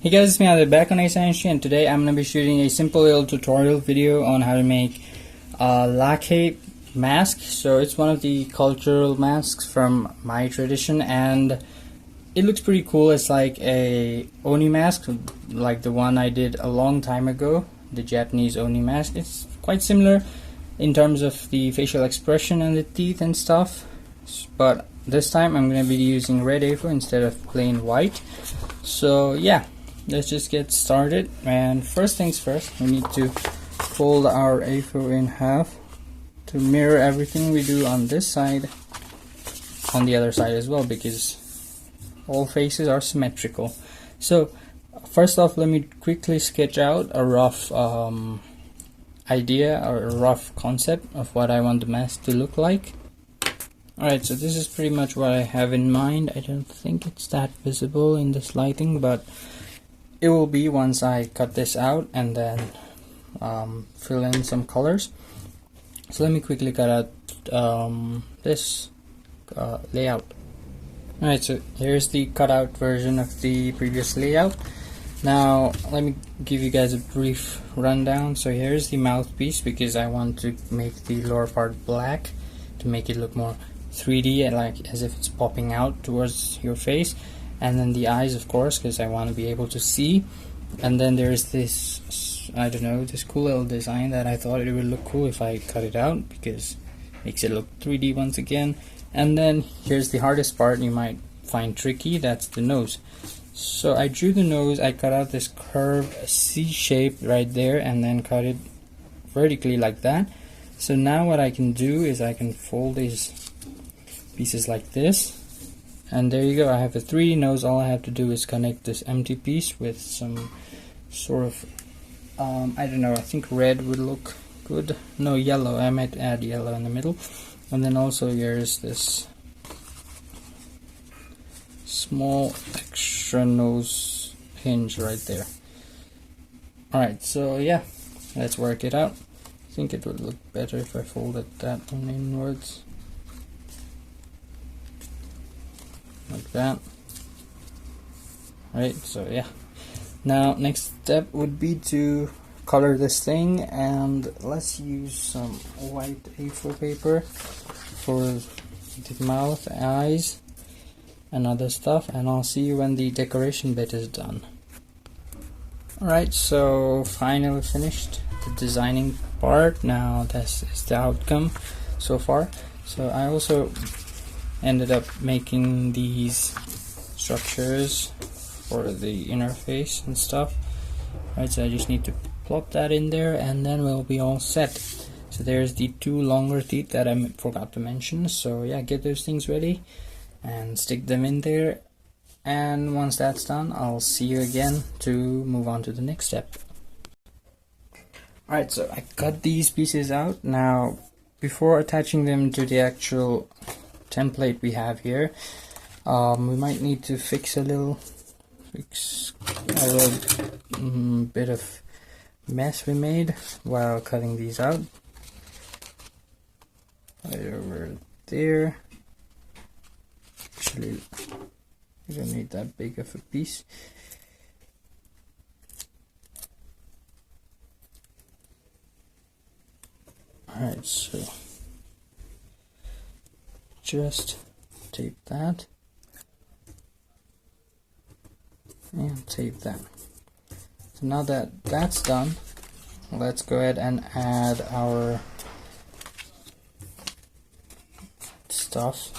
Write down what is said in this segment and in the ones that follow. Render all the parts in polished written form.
Hey guys, it's me Adit back on Essentially, and today I'm going to be shooting a simple little tutorial video on how to make a Lakhe mask. So it's one of the cultural masks from my tradition, and it looks pretty cool. It's like a Oni mask, like the one I did a long time ago, the Japanese Oni mask. It's quite similar in terms of the facial expression and the teeth and stuff, but this time I'm going to be using red A4 instead of plain white. So yeah, let's just get started. And first things first, we need to fold our A4 in half to mirror everything we do on this side on the other side as well, because all faces are symmetrical. So first off, let me quickly sketch out a rough idea or a rough concept of what I want the mask to look like. Alright, so this is pretty much what I have in mind. I don't think it's that visible in this lighting, but it will be once I cut this out and then fill in some colors. So let me quickly cut out this layout. Alright, so here's the cutout version of the previous layout. Now let me give you guys a brief rundown. So here's the mouthpiece, because I want to make the lower part black to make it look more 3D, like as if it's popping out towards your face. And then the eyes, of course, because I want to be able to see. And then there's this, I don't know, this cool little design that I thought it would look cool if I cut it out, because it makes it look 3D once again. And then here's the hardest part you might find tricky, that's the nose. So I drew the nose, I cut out this curved C shape right there and then cut it vertically like that. So now what I can do is I can fold these pieces like this, and there you go, I have a 3D nose. All I have to do is connect this empty piece with some sort of I don't know, I think red would look good. No, yellow, I might add yellow in the middle. And then also here's this small extra nose hinge right there. Alright, so yeah, let's work it out. I think it would look better if I folded that one inwards like that. Right, so yeah, now next step would be to color this thing, and let's use some white A4 paper for the mouth, eyes and other stuff, and I'll see you when the decoration bit is done. Alright, so finally finished the designing part. Now this is the outcome so far. So I also ended up making these structures for the inner face and stuff. Right, so I just need to plop that in there and then we'll be all set. So there's the two longer teeth that I forgot to mention. So yeah, get those things ready and stick them in there, and once that's done I'll see you again to move on to the next step. Alright, so I cut these pieces out. Now before attaching them to the actual template we have here, we might need to fix a little bit of mess we made while cutting these out. Right over there. Actually, you don't need that big of a piece. Alright, so just tape that and tape that. So now that that's done, let's go ahead and add our stuff.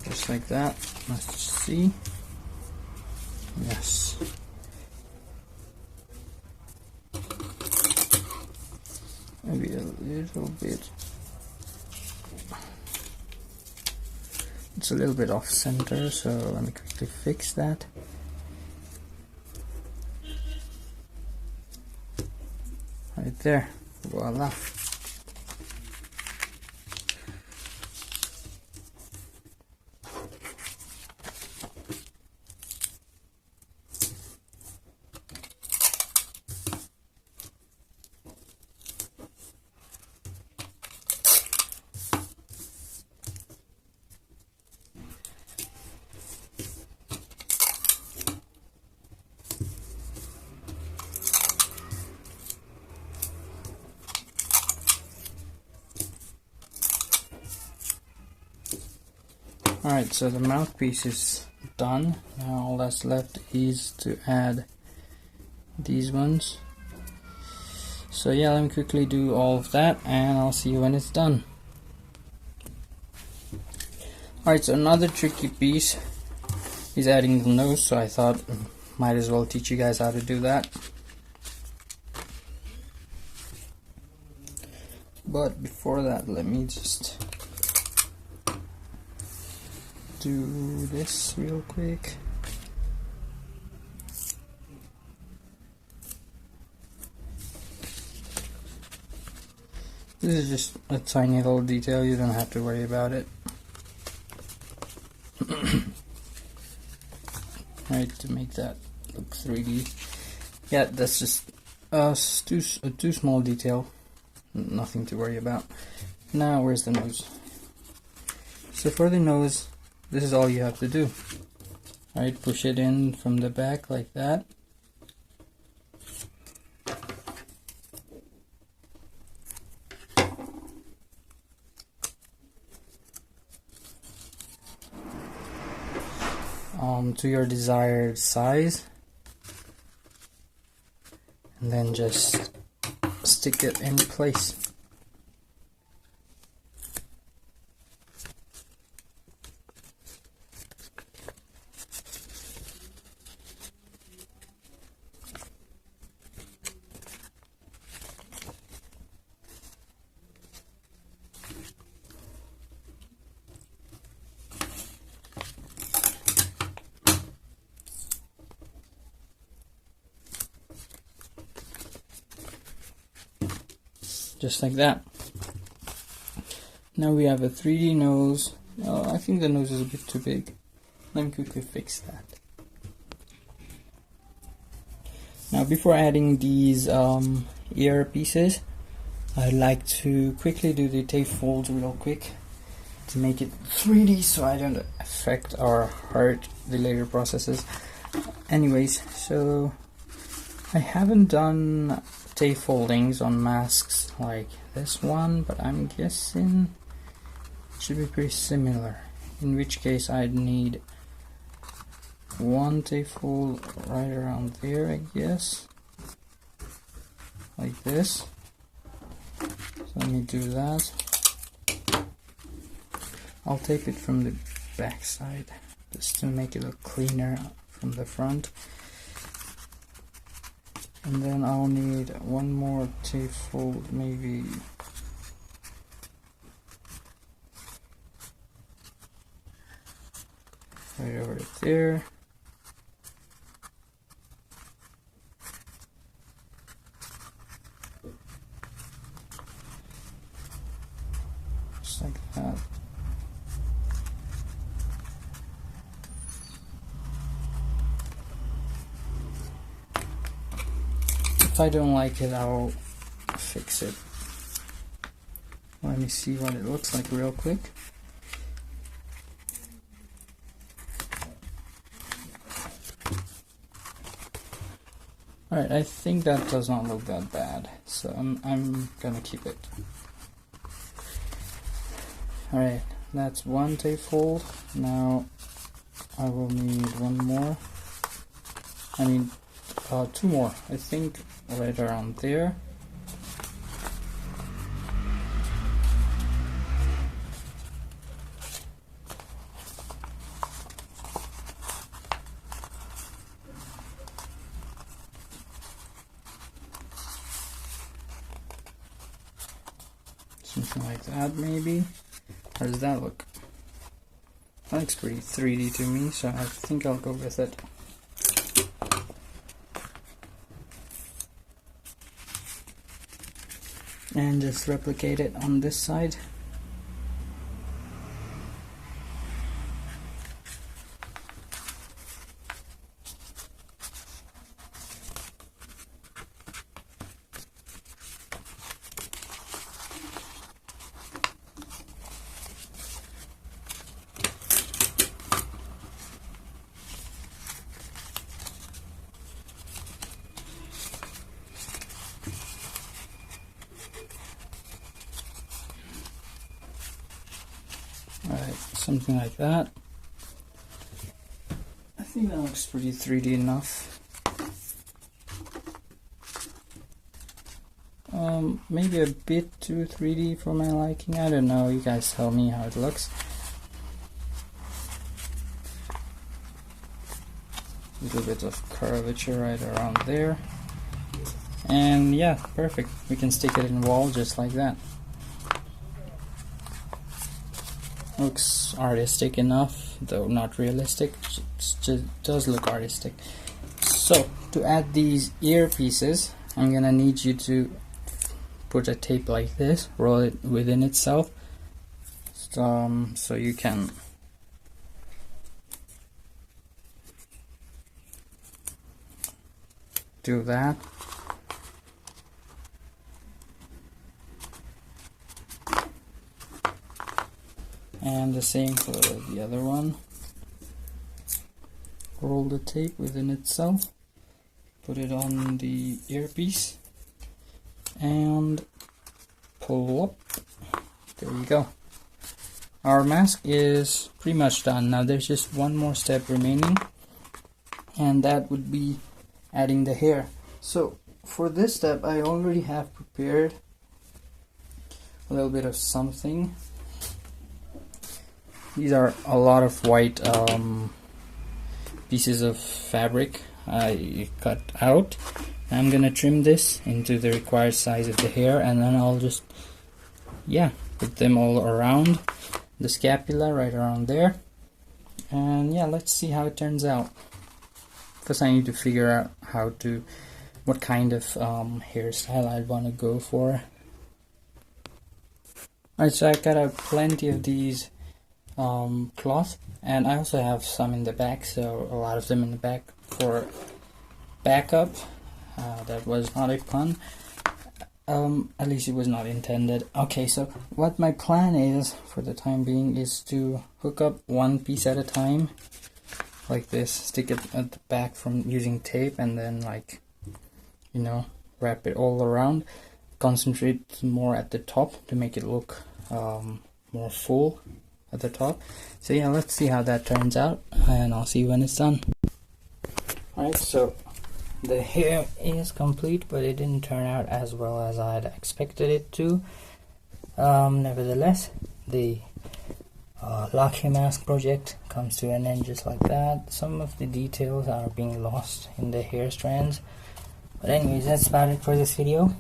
Just like that. Let's see. Yes. Maybe a little bit. It's a little bit off center, so let me quickly fix that. Right there. Voila. Alright, so the mouthpiece is done. Now all that's left is to add these ones. So yeah, let me quickly do all of that and I'll see you when it's done. Alright, so another tricky piece is adding the nose, so I thought might as well teach you guys how to do that. But before that, let me just do this real quick. This is just a tiny little detail, you don't have to worry about it. Right, to make that look 3D. Yeah, that's just a too small detail. Nothing to worry about. Now, where's the nose? So for the nose, this is all you have to do. Alright, push it in from the back like that. To your desired size, and then just stick it in place. Just like that. Now we have a 3D nose. I think the nose is a bit too big. Let me quickly fix that. Now before adding these ear pieces, I'd like to quickly do the tape folds real quick to make it 3D so I don't affect or hurt the later processes. Anyways, so I haven't done tape foldings on masks like this one, but I'm guessing it should be pretty similar, in which case I'd need one tape fold right around there, I guess, like this. So let me do that. I'll tape it from the back side just to make it look cleaner from the front. And then I'll need one more tape fold, maybe right over there. Just like that. If I don't like it, I'll fix it. Let me see what it looks like real quick. Alright, I think that does not look that bad, so I'm gonna keep it. Alright, that's one tape fold. Now I will need one more. I need two more, I think, right around there. Something like that, maybe. How does that look? That looks pretty 3D to me, so I think I'll go with it. And just replicate it on this side. Alright, something like that. think that looks pretty 3D enough. Maybe a bit too 3D for my liking. I don't know, you guys tell me how it looks. A little bit of curvature right around there. And yeah, perfect. We can stick it in the wall just like that. Looks artistic enough, though not realistic. Just does look artistic. So to add these earpieces, I'm gonna need you to put a tape like this, roll it within itself, so you can do that. And the same for the other one. Roll the tape within itself, put it on the earpiece, and pull up. There you go. Our mask is pretty much done. Now there's just one more step remaining, and that would be adding the hair. So for this step, I already have prepared a little bit of something. These are a lot of white pieces of fabric I cut out. I'm gonna trim this into the required size of the hair, and then I'll just, yeah, put them all around the scapula, right around there. And yeah, let's see how it turns out. First I need to figure out what kind of hairstyle I'd want to go for. Alright, so I cut out plenty of these cloth, and I also have some in the back, so a lot of them in the back for backup. That was not a pun, at least it was not intended. Okay, so what my plan is for the time being is to hook up one piece at a time like this, stick it at the back from using tape, and then, like, you know, wrap it all around, concentrate more at the top to make it look more full at the top. So yeah, let's see how that turns out, and I'll see you when it's done. Alright, so the hair is complete, but it didn't turn out as well as I had expected it to. Nevertheless, the Lakhe mask project comes to an end just like that. Some of the details are being lost in the hair strands, but anyways, that's about it for this video.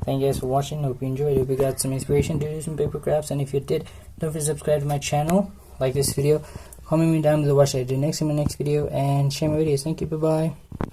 Thank you guys for watching. Hope you enjoyed. Hope you got some inspiration to do some paper crafts, and if you did, don't forget to subscribe to my channel, like this video, comment me down below what should I do next in my next video, and share my videos. Thank you, bye bye.